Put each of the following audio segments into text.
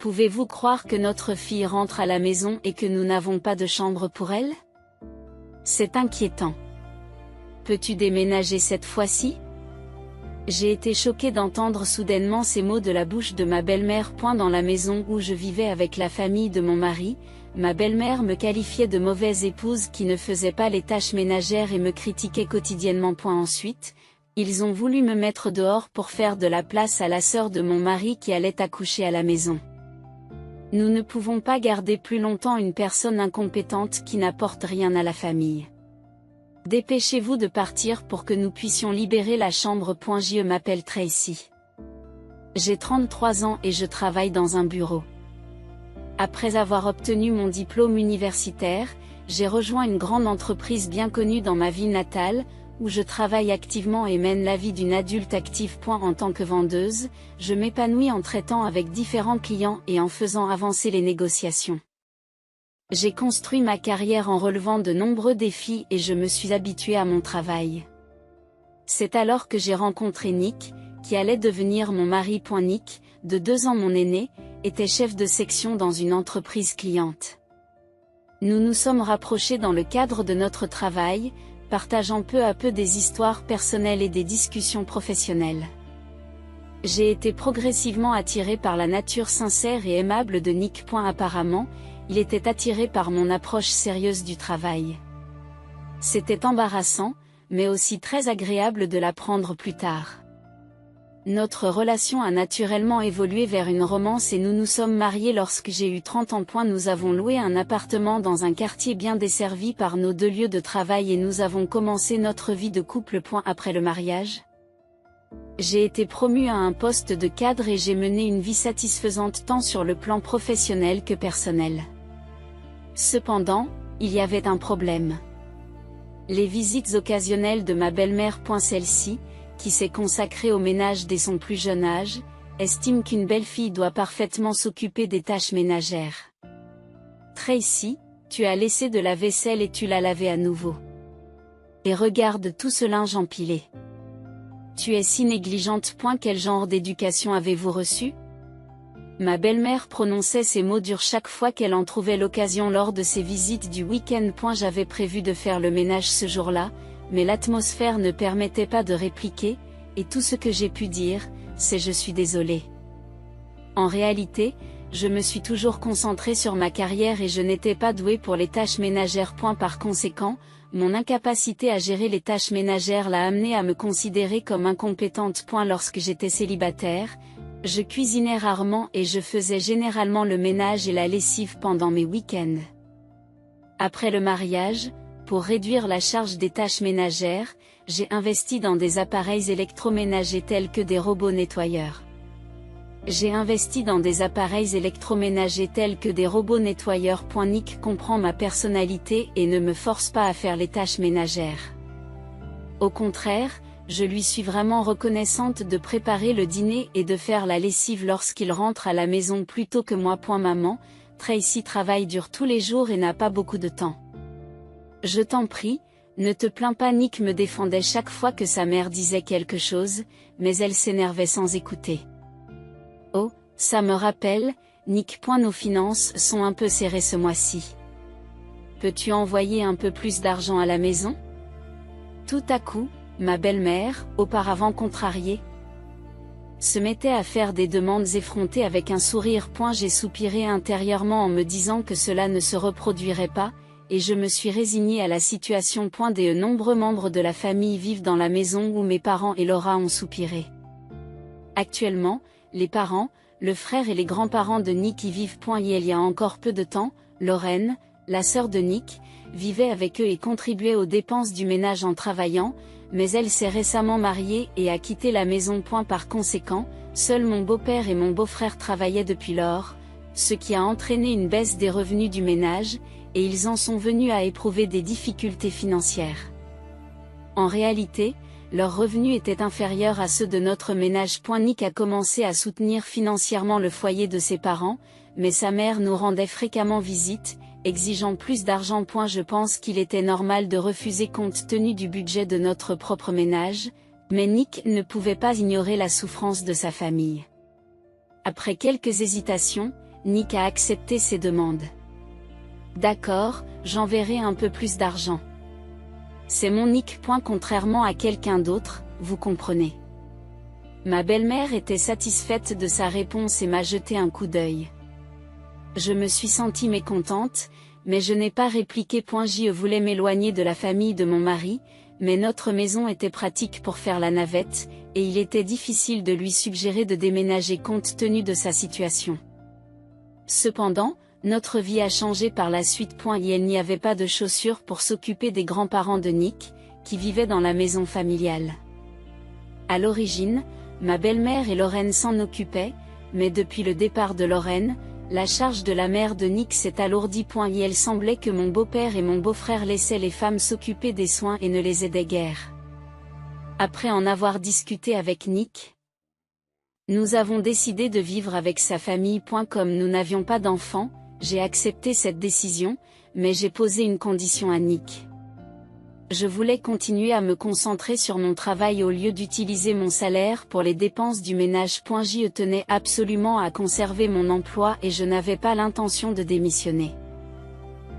Pouvez-vous croire que notre fille rentre à la maison et que nous n'avons pas de chambre pour elle? C'est inquiétant. Peux-tu déménager cette fois-ci? J'ai été choquée d'entendre soudainement ces mots de la bouche de ma belle-mère. Dans la maison où je vivais avec la famille de mon mari, ma belle-mère me qualifiait de mauvaise épouse qui ne faisait pas les tâches ménagères et me critiquait quotidiennement. Ensuite, ils ont voulu me mettre dehors pour faire de la place à la sœur de mon mari qui allait accoucher à la maison. Nous ne pouvons pas garder plus longtemps une personne incompétente qui n'apporte rien à la famille. Dépêchez-vous de partir pour que nous puissions libérer la chambre. Je m'appelle Tracy. J'ai 33 ans et je travaille dans un bureau. Après avoir obtenu mon diplôme universitaire, j'ai rejoint une grande entreprise bien connue dans ma ville natale, où je travaille activement et mène la vie d'une adulte active. En tant que vendeuse, je m'épanouis en traitant avec différents clients et en faisant avancer les négociations. J'ai construit ma carrière en relevant de nombreux défis et je me suis habituée à mon travail. C'est alors que j'ai rencontré Nick, qui allait devenir mon mari. Nick, de 2 ans mon aîné, était chef de section dans une entreprise cliente. Nous nous sommes rapprochés dans le cadre de notre travail, partageant peu à peu des histoires personnelles et des discussions professionnelles. J'ai été progressivement attirée par la nature sincère et aimable de Nick. Apparemment, il était attiré par mon approche sérieuse du travail. C'était embarrassant, mais aussi très agréable de l'apprendre plus tard. Notre relation a naturellement évolué vers une romance et nous nous sommes mariés lorsque j'ai eu 30 ans. Nous avons loué un appartement dans un quartier bien desservi par nos 2 lieux de travail et nous avons commencé notre vie de couple. Après le mariage, j'ai été promue à un poste de cadre et j'ai mené une vie satisfaisante tant sur le plan professionnel que personnel. Cependant, il y avait un problème. Les visites occasionnelles de ma belle-mère. Celle-ci, qui s'est consacrée au ménage dès son plus jeune âge, estime qu'une belle-fille doit parfaitement s'occuper des tâches ménagères. Tracy, tu as laissé de la vaisselle et tu l'as lavée à nouveau. Et regarde tout ce linge empilé. Tu es si négligente. Quel genre d'éducation avez-vous reçu? Ma belle-mère prononçait ces mots durs chaque fois qu'elle en trouvait l'occasion lors de ses visites du week-end. J'avais prévu de faire le ménage ce jour-là, mais l'atmosphère ne permettait pas de répliquer, et tout ce que j'ai pu dire, c'est je suis désolée. En réalité, je me suis toujours concentrée sur ma carrière et je n'étais pas douée pour les tâches ménagères. Par conséquent, mon incapacité à gérer les tâches ménagères l'a amenée à me considérer comme incompétente. Lorsque j'étais célibataire, je cuisinais rarement et je faisais généralement le ménage et la lessive pendant mes week-ends. Après le mariage, pour réduire la charge des tâches ménagères, j'ai investi dans des appareils électroménagers tels que des robots nettoyeurs. Nick comprend ma personnalité et ne me force pas à faire les tâches ménagères. Au contraire, je lui suis vraiment reconnaissante de préparer le dîner et de faire la lessive lorsqu'il rentre à la maison plutôt que moi. Maman, Tracy travaille dur tous les jours et n'a pas beaucoup de temps. Je t'en prie, ne te plains pas. Nick me défendait chaque fois que sa mère disait quelque chose, mais elle s'énervait sans écouter. Oh, ça me rappelle, Nick. Nos finances sont un peu serrées ce mois-ci. Peux-tu envoyer un peu plus d'argent à la maison? Tout à coup, ma belle-mère, auparavant contrariée, se mettait à faire des demandes effrontées avec un sourire. J'ai soupiré intérieurement en me disant que cela ne se reproduirait pas, et je me suis résignée à la situation. De nombreux membres de la famille vivent dans la maison où mes parents et Laura ont soupiré. Actuellement, les parents, le frère et les grands-parents de Nick y vivent. Il y a encore peu de temps, Lorraine, la sœur de Nick, vivait avec eux et contribuait aux dépenses du ménage en travaillant, mais elle s'est récemment mariée et a quitté la maison. Par conséquent, seuls mon beau-père et mon beau-frère travaillaient depuis lors, ce qui a entraîné une baisse des revenus du ménage, et ils en sont venus à éprouver des difficultés financières. En réalité, leurs revenus étaient inférieurs à ceux de notre ménage. Nick a commencé à soutenir financièrement le foyer de ses parents, mais sa mère nous rendait fréquemment visite, exigeant plus d'argent. Je pense qu'il était normal de refuser compte tenu du budget de notre propre ménage, mais Nick ne pouvait pas ignorer la souffrance de sa famille. Après quelques hésitations, Nick a accepté ses demandes. D'accord, j'enverrai un peu plus d'argent. C'est mon Nick. Contrairement à quelqu'un d'autre, vous comprenez. Ma belle-mère était satisfaite de sa réponse et m'a jeté un coup d'œil. Je me suis sentie mécontente, mais je n'ai pas répliqué. Je voulais m'éloigner de la famille de mon mari, mais notre maison était pratique pour faire la navette, et il était difficile de lui suggérer de déménager compte tenu de sa situation. Cependant, notre vie a changé par la suite. Il n'y avait pas de chaussures pour s'occuper des grands-parents de Nick, qui vivaient dans la maison familiale. À l'origine, ma belle-mère et Lorraine s'en occupaient, mais depuis le départ de Lorraine, la charge de la mère de Nick s'est alourdie. Il semblait que mon beau-père et mon beau-frère laissaient les femmes s'occuper des soins et ne les aidaient guère. Après en avoir discuté avec Nick, nous avons décidé de vivre avec sa famille. Comme nous n'avions pas d'enfants, j'ai accepté cette décision, mais j'ai posé une condition à Nick. Je voulais continuer à me concentrer sur mon travail au lieu d'utiliser mon salaire pour les dépenses du ménage. Je tenais absolument à conserver mon emploi et je n'avais pas l'intention de démissionner.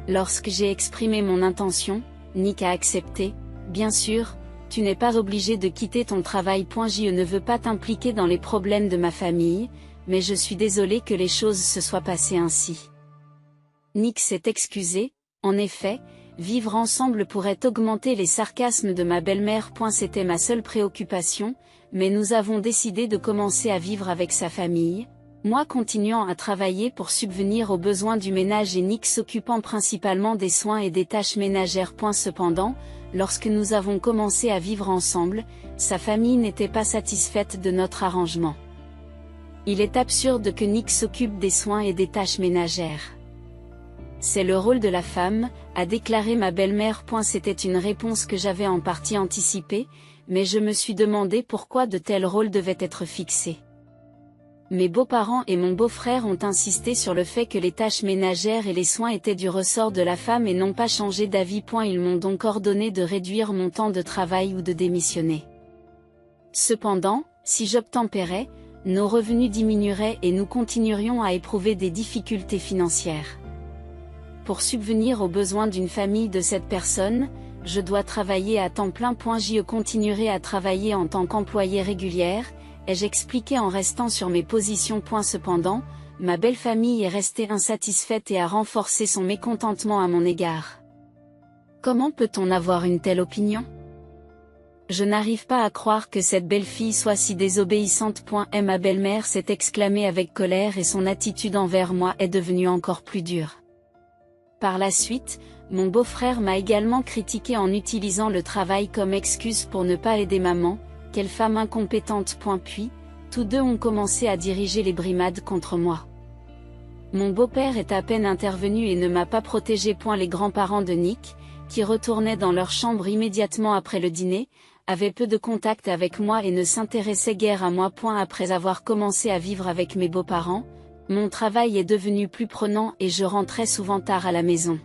Lorsque j'ai exprimé mon intention, Nick a accepté. Bien sûr, tu n'es pas obligé de quitter ton travail. Je ne veux pas t'impliquer dans les problèmes de ma famille, mais je suis désolé que les choses se soient passées ainsi. Nick s'est excusé. En effet, vivre ensemble pourrait augmenter les sarcasmes de ma belle-mère. C'était ma seule préoccupation, mais nous avons décidé de commencer à vivre avec sa famille, moi continuant à travailler pour subvenir aux besoins du ménage et Nick s'occupant principalement des soins et des tâches ménagères. Cependant, lorsque nous avons commencé à vivre ensemble, sa famille n'était pas satisfaite de notre arrangement. Il est absurde que Nick s'occupe des soins et des tâches ménagères. C'est le rôle de la femme, a déclaré ma belle-mère. C'était une réponse que j'avais en partie anticipée, mais je me suis demandé pourquoi de tels rôles devaient être fixés. Mes beaux-parents et mon beau-frère ont insisté sur le fait que les tâches ménagères et les soins étaient du ressort de la femme et n'ont pas changé d'avis. Ils m'ont donc ordonné de réduire mon temps de travail ou de démissionner. Cependant, si j'obtempérais, nos revenus diminueraient et nous continuerions à éprouver des difficultés financières. Pour subvenir aux besoins d'une famille de cette personne, je dois travailler à temps plein. Je continuerai à travailler en tant qu'employée régulière, ai-je expliqué en restant sur mes positions. Cependant, ma belle famille est restée insatisfaite et a renforcé son mécontentement à mon égard. Comment peut-on avoir une telle opinion ? Je n'arrive pas à croire que cette belle-fille soit si désobéissante. Ma belle-mère s'est exclamée avec colère et son attitude envers moi est devenue encore plus dure. Par la suite, mon beau-frère m'a également critiqué en utilisant le travail comme excuse pour ne pas aider maman. Quelle femme incompétente. Puis, tous deux ont commencé à diriger les brimades contre moi. Mon beau-père est à peine intervenu et ne m'a pas protégé. Les grands-parents de Nick, qui retournaient dans leur chambre immédiatement après le dîner, avaient peu de contact avec moi et ne s'intéressaient guère à moi. Après avoir commencé à vivre avec mes beaux-parents, mon travail est devenu plus prenant et je rentrais souvent tard à la maison.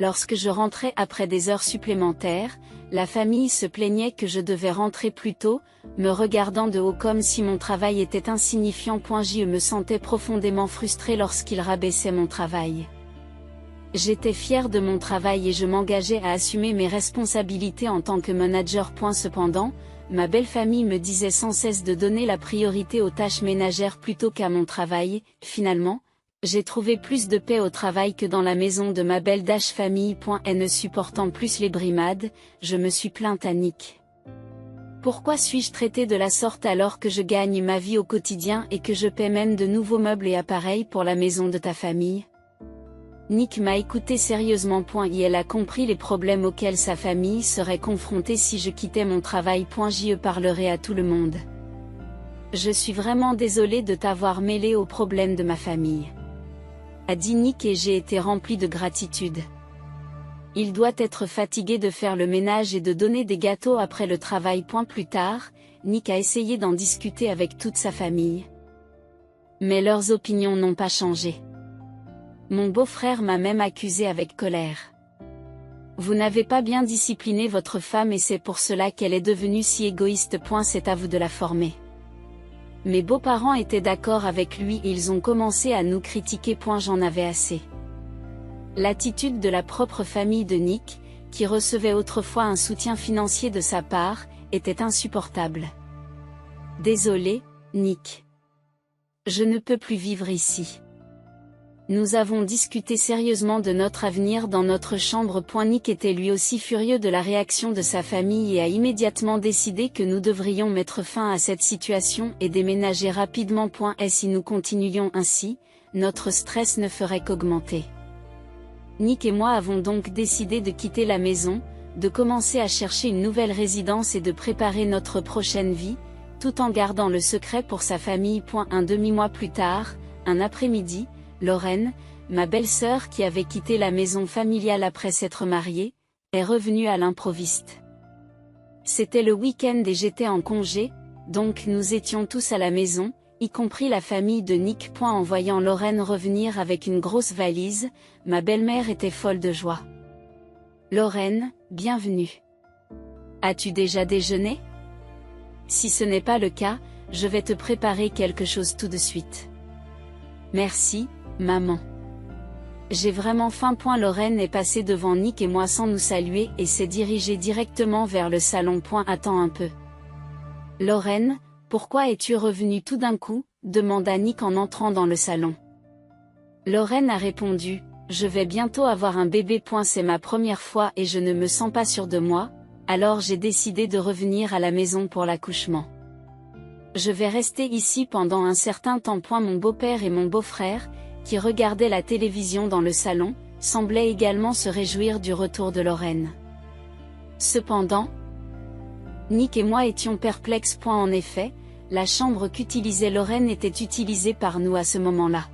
Lorsque je rentrais après des heures supplémentaires, la famille se plaignait que je devais rentrer plus tôt, me regardant de haut comme si mon travail était insignifiant. Je me sentais profondément frustrée lorsqu'ils rabaissaient mon travail. J'étais fière de mon travail et je m'engageais à assumer mes responsabilités en tant que manager. Cependant, ma belle famille me disait sans cesse de donner la priorité aux tâches ménagères plutôt qu'à mon travail. Finalement, j'ai trouvé plus de paix au travail que dans la maison de ma belle famille. Et ne supportant plus les brimades, je me suis plainte à Nick. Pourquoi suis-je traitée de la sorte alors que je gagne ma vie au quotidien et que je paie même de nouveaux meubles et appareils pour la maison de ta famille ? Nick m'a écouté sérieusement. Et elle a compris les problèmes auxquels sa famille serait confrontée si je quittais mon travail. Je parlerai à tout le monde. Je suis vraiment désolée de t'avoir mêlé aux problèmes de ma famille, a dit Nick et j'ai été remplie de gratitude. Il doit être fatigué de faire le ménage et de donner des gâteaux après le travail. Plus tard, Nick a essayé d'en discuter avec toute sa famille. Mais leurs opinions n'ont pas changé. Mon beau-frère m'a même accusé avec colère. Vous n'avez pas bien discipliné votre femme et c'est pour cela qu'elle est devenue si égoïste. C'est à vous de la former. Mes beaux-parents étaient d'accord avec lui et ils ont commencé à nous critiquer. J'en avais assez. L'attitude de la propre famille de Nick, qui recevait autrefois un soutien financier de sa part, était insupportable. Désolé, Nick. Je ne peux plus vivre ici. Nous avons discuté sérieusement de notre avenir dans notre chambre. Nick était lui aussi furieux de la réaction de sa famille et a immédiatement décidé que nous devrions mettre fin à cette situation et déménager rapidement. Et si nous continuions ainsi, notre stress ne ferait qu'augmenter. Nick et moi avons donc décidé de quitter la maison, de commencer à chercher une nouvelle résidence et de préparer notre prochaine vie, tout en gardant le secret pour sa famille. Un demi-mois plus tard, un après-midi, Lorraine, ma belle-sœur qui avait quitté la maison familiale après s'être mariée, est revenue à l'improviste. C'était le week-end et j'étais en congé, donc nous étions tous à la maison, y compris la famille de Nick. En voyant Lorraine revenir avec une grosse valise, ma belle-mère était folle de joie. Lorraine, bienvenue. As-tu déjà déjeuné? Si ce n'est pas le cas, je vais te préparer quelque chose tout de suite. Merci, maman. J'ai vraiment faim. Lorraine est passée devant Nick et moi sans nous saluer et s'est dirigée directement vers le salon. Attends un peu. Lorraine, pourquoi es-tu revenue tout d'un coup? Demanda Nick en entrant dans le salon. Lorraine a répondu, je vais bientôt avoir un bébé. C'est ma première fois et je ne me sens pas sûre de moi, alors j'ai décidé de revenir à la maison pour l'accouchement. Je vais rester ici pendant un certain temps. Mon beau-père et mon beau-frère, qui regardaient la télévision dans le salon, semblaient également se réjouir du retour de Lorraine. Cependant, Nick et moi étions perplexes. En effet, la chambre qu'utilisait Lorraine était utilisée par nous à ce moment-là.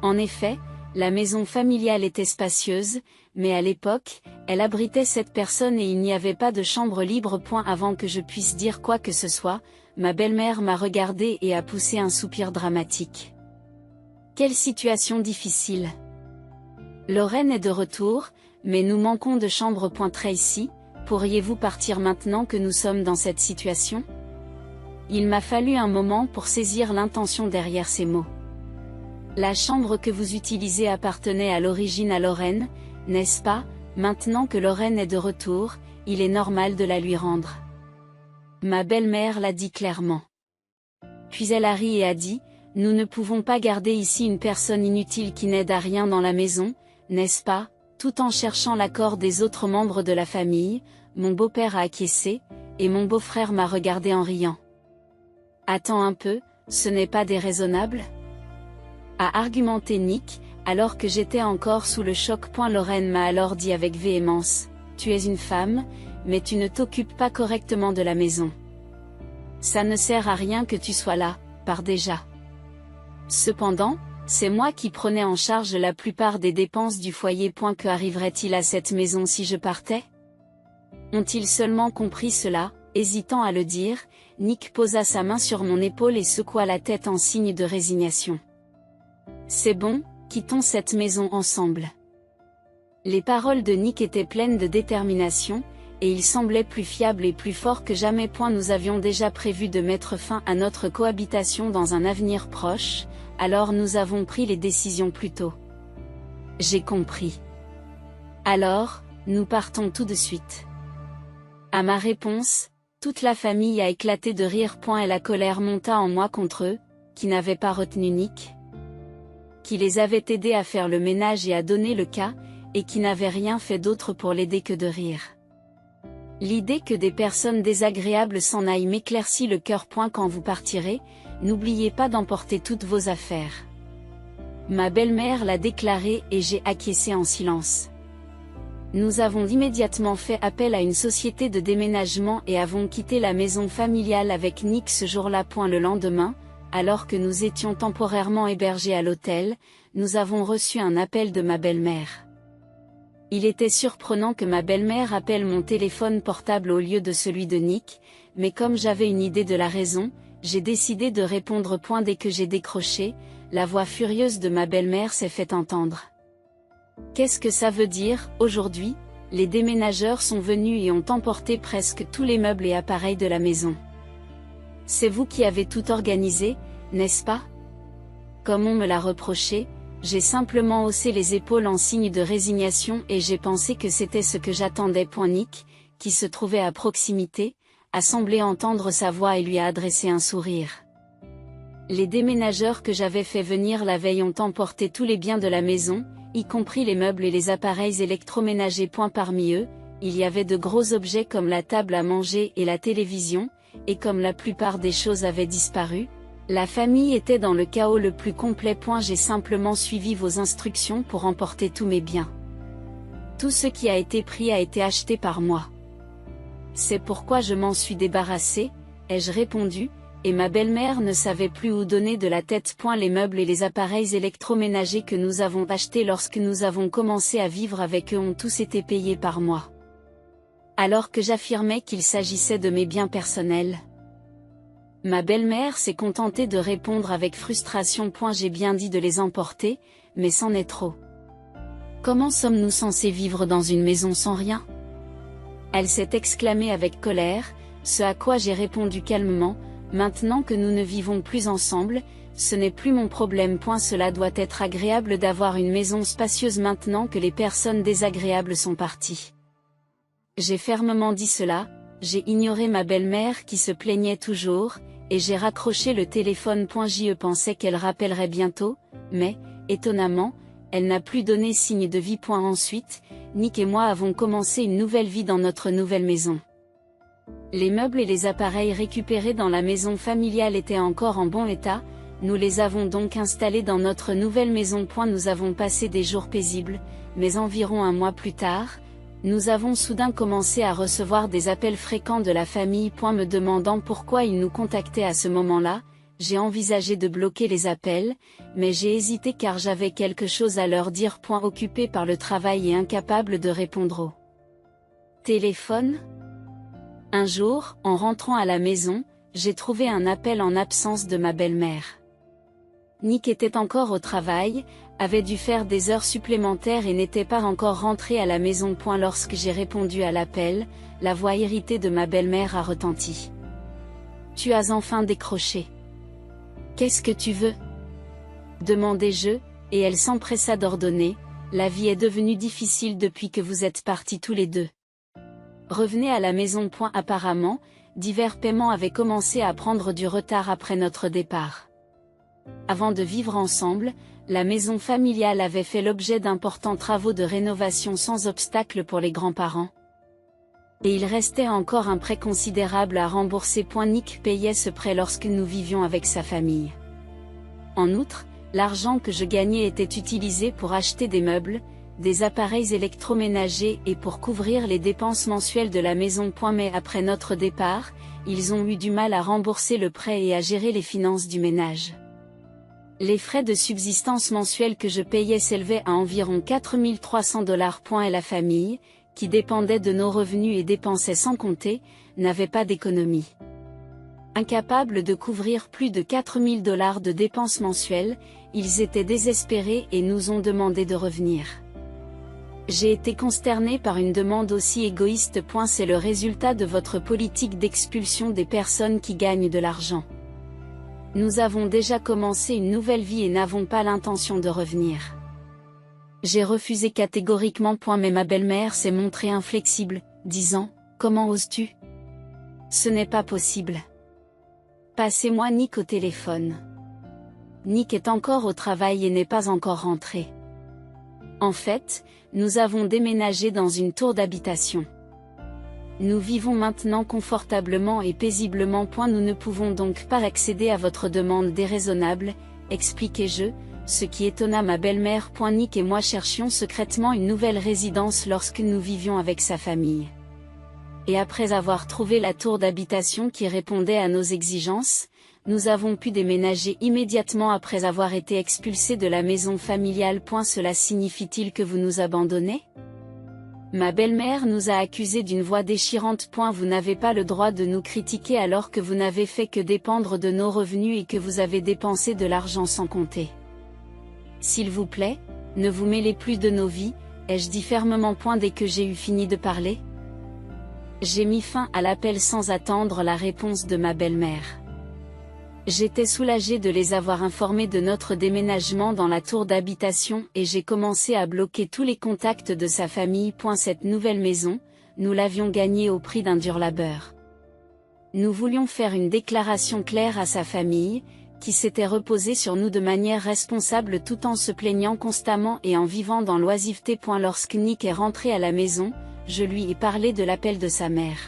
En effet, la maison familiale était spacieuse, mais à l'époque, elle abritait 7 personnes et il n'y avait pas de chambre libre. Avant que je puisse dire quoi que ce soit, ma belle-mère m'a regardé et a poussé un soupir dramatique. Quelle situation difficile. Lorraine est de retour, mais nous manquons de chambre. Tracy, pourriez-vous partir maintenant que nous sommes dans cette situation? Il m'a fallu un moment pour saisir l'intention derrière ces mots. La chambre que vous utilisez appartenait à l'origine à Lorraine, n'est-ce pas? Maintenant que Lorraine est de retour, il est normal de la lui rendre. Ma belle-mère l'a dit clairement. Puis elle a ri et a dit, nous ne pouvons pas garder ici une personne inutile qui n'aide à rien dans la maison, n'est-ce pas? Tout en cherchant l'accord des autres membres de la famille, mon beau-père a acquiescé, et mon beau-frère m'a regardé en riant. Attends un peu, ce n'est pas déraisonnable? A argumenté Nick, alors que j'étais encore sous le choc. Lorraine m'a alors dit avec véhémence, tu es une femme, mais tu ne t'occupes pas correctement de la maison. Ça ne sert à rien que tu sois là, pars déjà. Cependant, c'est moi qui prenais en charge la plupart des dépenses du foyer. Que arriverait-il à cette maison si je partais? Ont-ils seulement compris cela? Hésitant à le dire, Nick posa sa main sur mon épaule et secoua la tête en signe de résignation. C'est bon, quittons cette maison ensemble. Les paroles de Nick étaient pleines de détermination, et il semblait plus fiable et plus fort que jamais. Nous avions déjà prévu de mettre fin à notre cohabitation dans un avenir proche, alors nous avons pris les décisions plus tôt. J'ai compris. Alors, nous partons tout de suite. À ma réponse, toute la famille a éclaté de rire. Et la colère monta en moi contre eux, qui n'avaient pas retenu Nick, qui les avait aidés à faire le ménage et à donner le cas, et qui n'avaient rien fait d'autre pour l'aider que de rire. L'idée que des personnes désagréables s'en aillent m'éclaircit le cœur. Quand vous partirez, n'oubliez pas d'emporter toutes vos affaires. Ma belle-mère l'a déclaré et j'ai acquiescé en silence. Nous avons immédiatement fait appel à une société de déménagement et avons quitté la maison familiale avec Nick ce jour-là. Le lendemain, alors que nous étions temporairement hébergés à l'hôtel, nous avons reçu un appel de ma belle-mère. Il était surprenant que ma belle-mère appelle mon téléphone portable au lieu de celui de Nick, mais comme j'avais une idée de la raison, j'ai décidé de répondre. Dès que j'ai décroché, la voix furieuse de ma belle-mère s'est fait entendre. Qu'est-ce que ça veut dire? Aujourd'hui, les déménageurs sont venus et ont emporté presque tous les meubles et appareils de la maison. C'est vous qui avez tout organisé, n'est-ce pas? Comme on me l'a reproché, j'ai simplement haussé les épaules en signe de résignation et j'ai pensé que c'était ce que j'attendais. Nick, qui se trouvait à proximité, a semblé entendre sa voix et lui a adressé un sourire. Les déménageurs que j'avais fait venir la veille ont emporté tous les biens de la maison, y compris les meubles et les appareils électroménagers. Parmi eux, il y avait de gros objets comme la table à manger et la télévision, et comme la plupart des choses avaient disparu, la famille était dans le chaos le plus complet. J'ai simplement suivi vos instructions pour emporter tous mes biens. Tout ce qui a été pris a été acheté par moi. C'est pourquoi je m'en suis débarrassé, ai-je répondu, et ma belle-mère ne savait plus où donner de la tête. Les meubles et les appareils électroménagers que nous avons achetés lorsque nous avons commencé à vivre avec eux ont tous été payés par moi. Alors que j'affirmais qu'il s'agissait de mes biens personnels. Ma belle-mère s'est contentée de répondre avec frustration. J'ai bien dit de les emporter, mais c'en est trop. Comment sommes-nous censés vivre dans une maison sans rien? Elle s'est exclamée avec colère, ce à quoi j'ai répondu calmement, maintenant que nous ne vivons plus ensemble, ce n'est plus mon problème. Cela doit être agréable d'avoir une maison spacieuse maintenant que les personnes désagréables sont parties. J'ai fermement dit cela, j'ai ignoré ma belle-mère qui se plaignait toujours, et j'ai raccroché le téléphone. Je pensais qu'elle rappellerait bientôt, mais, étonnamment, elle n'a plus donné signe de vie. Ensuite, Nick et moi avons commencé une nouvelle vie dans notre nouvelle maison. Les meubles et les appareils récupérés dans la maison familiale étaient encore en bon état, nous les avons donc installés dans notre nouvelle maison. Nous avons passé des jours paisibles, mais environ un mois plus tard, nous avons soudain commencé à recevoir des appels fréquents de la famille. Me demandant pourquoi ils nous contactaient à ce moment-là, j'ai envisagé de bloquer les appels, mais j'ai hésité car j'avais quelque chose à leur dire. Occupé par le travail et incapable de répondre au téléphone. Un jour, en rentrant à la maison, j'ai trouvé un appel en absence de ma belle-mère. Nick était encore au travail, avait dû faire des heures supplémentaires et n'était pas encore rentré à la maison. Lorsque j'ai répondu à l'appel, la voix irritée de ma belle-mère a retenti. « Tu as enfin décroché. Qu'est-ce que tu veux ?» demandai-je, et elle s'empressa d'ordonner, « La vie est devenue difficile depuis que vous êtes partis tous les deux. Revenez à la maison. » Apparemment, divers paiements avaient commencé à prendre du retard après notre départ. Avant de vivre ensemble, la maison familiale avait fait l'objet d'importants travaux de rénovation sans obstacle pour les grands-parents. Et il restait encore un prêt considérable à rembourser. Nick payait ce prêt lorsque nous vivions avec sa famille. En outre, l'argent que je gagnais était utilisé pour acheter des meubles, des appareils électroménagers et pour couvrir les dépenses mensuelles de la maison. Mais après notre départ, ils ont eu du mal à rembourser le prêt et à gérer les finances du ménage. Les frais de subsistance mensuels que je payais s'élevaient à environ $4 300. Et la famille, qui dépendait de nos revenus et dépensait sans compter, n'avait pas d'économie. Incapables de couvrir plus de $4 000 de dépenses mensuelles, ils étaient désespérés et nous ont demandé de revenir. J'ai été consterné par une demande aussi égoïste. C'est le résultat de votre politique d'expulsion des personnes qui gagnent de l'argent. Nous avons déjà commencé une nouvelle vie et n'avons pas l'intention de revenir. J'ai refusé catégoriquement. Mais ma belle-mère s'est montrée inflexible, disant, « Comment oses-tu ? Ce n'est pas possible. Passez-moi Nick au téléphone. » Nick est encore au travail et n'est pas encore rentré. En fait, nous avons déménagé dans une tour d'habitation. Nous vivons maintenant confortablement et paisiblement. Nous ne pouvons donc pas accéder à votre demande déraisonnable, expliquai-je, ce qui étonna ma belle-mère. Nick et moi cherchions secrètement une nouvelle résidence lorsque nous vivions avec sa famille. Et après avoir trouvé la tour d'habitation qui répondait à nos exigences, nous avons pu déménager immédiatement après avoir été expulsés de la maison familiale. Cela signifie-t-il que vous nous abandonnez ? Ma belle-mère nous a accusés d'une voix déchirante. Vous n'avez pas le droit de nous critiquer alors que vous n'avez fait que dépendre de nos revenus et que vous avez dépensé de l'argent sans compter. S'il vous plaît, ne vous mêlez plus de nos vies, ai-je dit fermement. Dès que j'ai eu fini de parler, j'ai mis fin à l'appel sans attendre la réponse de ma belle-mère. J'étais soulagée de les avoir informés de notre déménagement dans la tour d'habitation et j'ai commencé à bloquer tous les contacts de sa famille. Cette nouvelle maison, nous l'avions gagnée au prix d'un dur labeur. Nous voulions faire une déclaration claire à sa famille, qui s'était reposée sur nous de manière responsable tout en se plaignant constamment et en vivant dans l'oisiveté. Lorsque Nick est rentré à la maison, je lui ai parlé de l'appel de sa mère.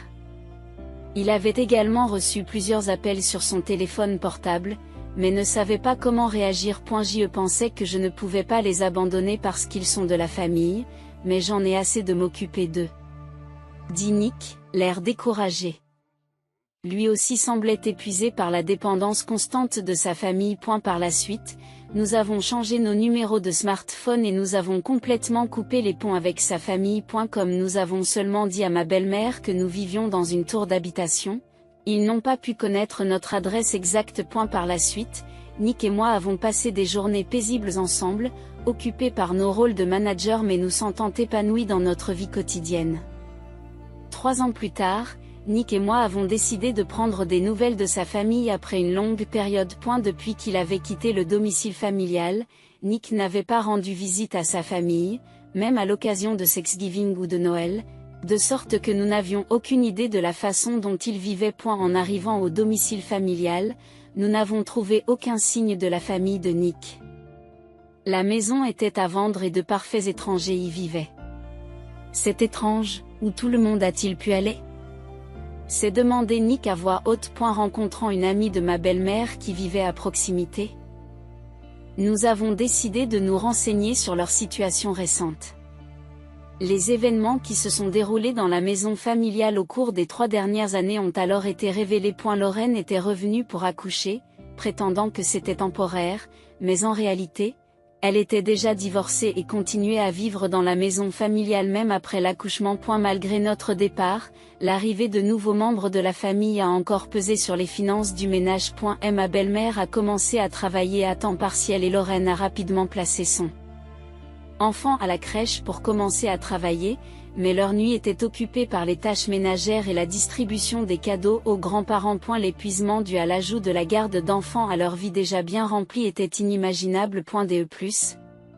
Il avait également reçu plusieurs appels sur son téléphone portable, mais ne savait pas comment réagir. Je pensais que je ne pouvais pas les abandonner parce qu'ils sont de la famille, mais j'en ai assez de m'occuper d'eux. Dit Nick, l'air découragé. Lui aussi semblait épuisé par la dépendance constante de sa famille. Par la suite, nous avons changé nos numéros de smartphone et nous avons complètement coupé les ponts avec sa famille. Comme nous avons seulement dit à ma belle-mère que nous vivions dans une tour d'habitation, ils n'ont pas pu connaître notre adresse exacte. Par la suite, Nick et moi avons passé des journées paisibles ensemble, occupés par nos rôles de manager mais nous sentant épanouis dans notre vie quotidienne. 3 ans plus tard, Nick et moi avons décidé de prendre des nouvelles de sa famille après une longue période. Depuis qu'il avait quitté le domicile familial, Nick n'avait pas rendu visite à sa famille, même à l'occasion de Thanksgiving ou de Noël, de sorte que nous n'avions aucune idée de la façon dont il vivait. En arrivant au domicile familial, nous n'avons trouvé aucun signe de la famille de Nick. La maison était à vendre et de parfaits étrangers y vivaient. C'est étrange, où tout le monde a-t-il pu aller ? s'est demandé Nick à voix haute. Rencontrant une amie de ma belle-mère qui vivait à proximité. Nous avons décidé de nous renseigner sur leur situation récente. Les événements qui se sont déroulés dans la maison familiale au cours des 3 dernières années ont alors été révélés. Lorraine était revenue pour accoucher, prétendant que c'était temporaire, mais en réalité, elle était déjà divorcée et continuait à vivre dans la maison familiale même après l'accouchement. Malgré notre départ, l'arrivée de nouveaux membres de la famille a encore pesé sur les finances du ménage. Ma belle-mère a commencé à travailler à temps partiel et Lorraine a rapidement placé son enfant à la crèche pour commencer à travailler, mais leur nuit était occupée par les tâches ménagères et la distribution des cadeaux aux grands-parents. L'épuisement dû à l'ajout de la garde d'enfants à leur vie déjà bien remplie était inimaginable.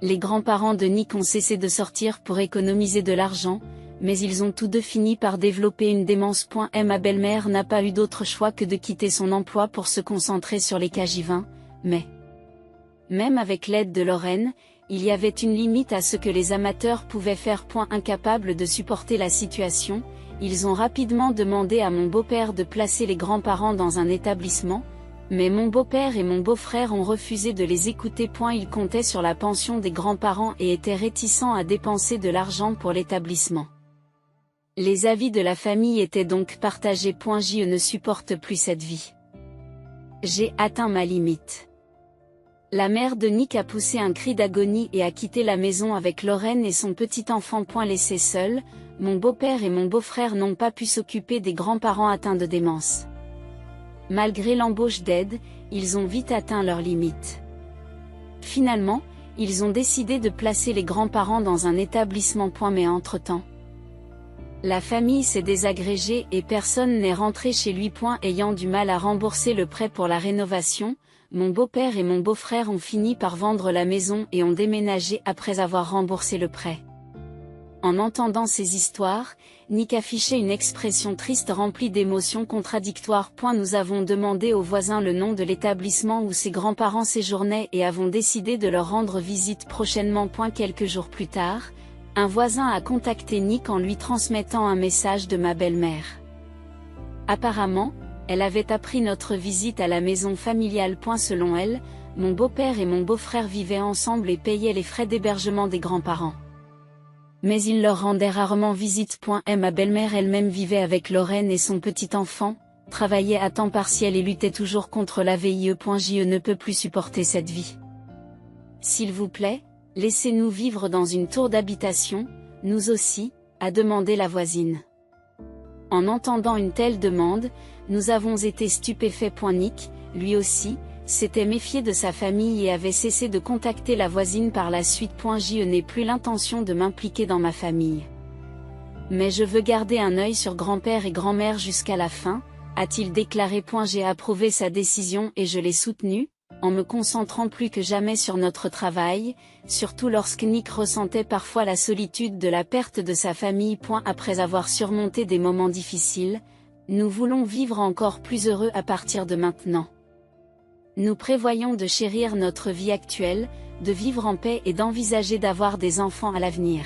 Les grands-parents de Nick ont cessé de sortir pour économiser de l'argent, mais ils ont tous deux fini par développer une démence. Ma belle-mère n'a pas eu d'autre choix que de quitter son emploi pour se concentrer sur les Cagivins, mais même avec l'aide de Lorraine, il y avait une limite à ce que les amateurs pouvaient faire. Incapables de supporter la situation, ils ont rapidement demandé à mon beau-père de placer les grands-parents dans un établissement, mais mon beau-père et mon beau-frère ont refusé de les écouter. Ils comptaient sur la pension des grands-parents et étaient réticents à dépenser de l'argent pour l'établissement. Les avis de la famille étaient donc partagés. Je ne supporte plus cette vie. J'ai atteint ma limite. La mère de Nick a poussé un cri d'agonie et a quitté la maison avec Lorraine et son petit enfant. Laissés seuls, mon beau-père et mon beau-frère n'ont pas pu s'occuper des grands-parents atteints de démence. Malgré l'embauche d'aide, ils ont vite atteint leurs limites. Finalement, ils ont décidé de placer les grands-parents dans un établissement. Mais entre-temps, la famille s'est désagrégée et personne n'est rentré chez lui. Ayant du mal à rembourser le prêt pour la rénovation, mon beau-père et mon beau-frère ont fini par vendre la maison et ont déménagé après avoir remboursé le prêt. En entendant ces histoires, Nick affichait une expression triste remplie d'émotions contradictoires. Nous avons demandé aux voisins le nom de l'établissement où ses grands-parents séjournaient et avons décidé de leur rendre visite prochainement. Quelques jours plus tard, un voisin a contacté Nick en lui transmettant un message de ma belle-mère. Apparemment, elle avait appris notre visite à la maison familiale. Selon elle, mon beau-père et mon beau-frère vivaient ensemble et payaient les frais d'hébergement des grands-parents. Mais ils leur rendaient rarement visite. Ma belle-mère elle-même vivait avec Lorraine et son petit enfant, travaillait à temps partiel et luttait toujours contre la VIE. Je ne peux plus supporter cette vie. S'il vous plaît, laissez-nous vivre dans une tour d'habitation, nous aussi, a demandé la voisine. En entendant une telle demande, nous avons été stupéfaits. Nick, lui aussi, s'était méfié de sa famille et avait cessé de contacter la voisine par la suite. Je n'ai plus l'intention de m'impliquer dans ma famille. Mais je veux garder un œil sur grand-père et grand-mère jusqu'à la fin, a-t-il déclaré. J'ai approuvé sa décision et je l'ai soutenue, en me concentrant plus que jamais sur notre travail, surtout lorsque Nick ressentait parfois la solitude de la perte de sa famille. Après avoir surmonté des moments difficiles, nous voulons vivre encore plus heureux à partir de maintenant. Nous prévoyons de chérir notre vie actuelle, de vivre en paix et d'envisager d'avoir des enfants à l'avenir.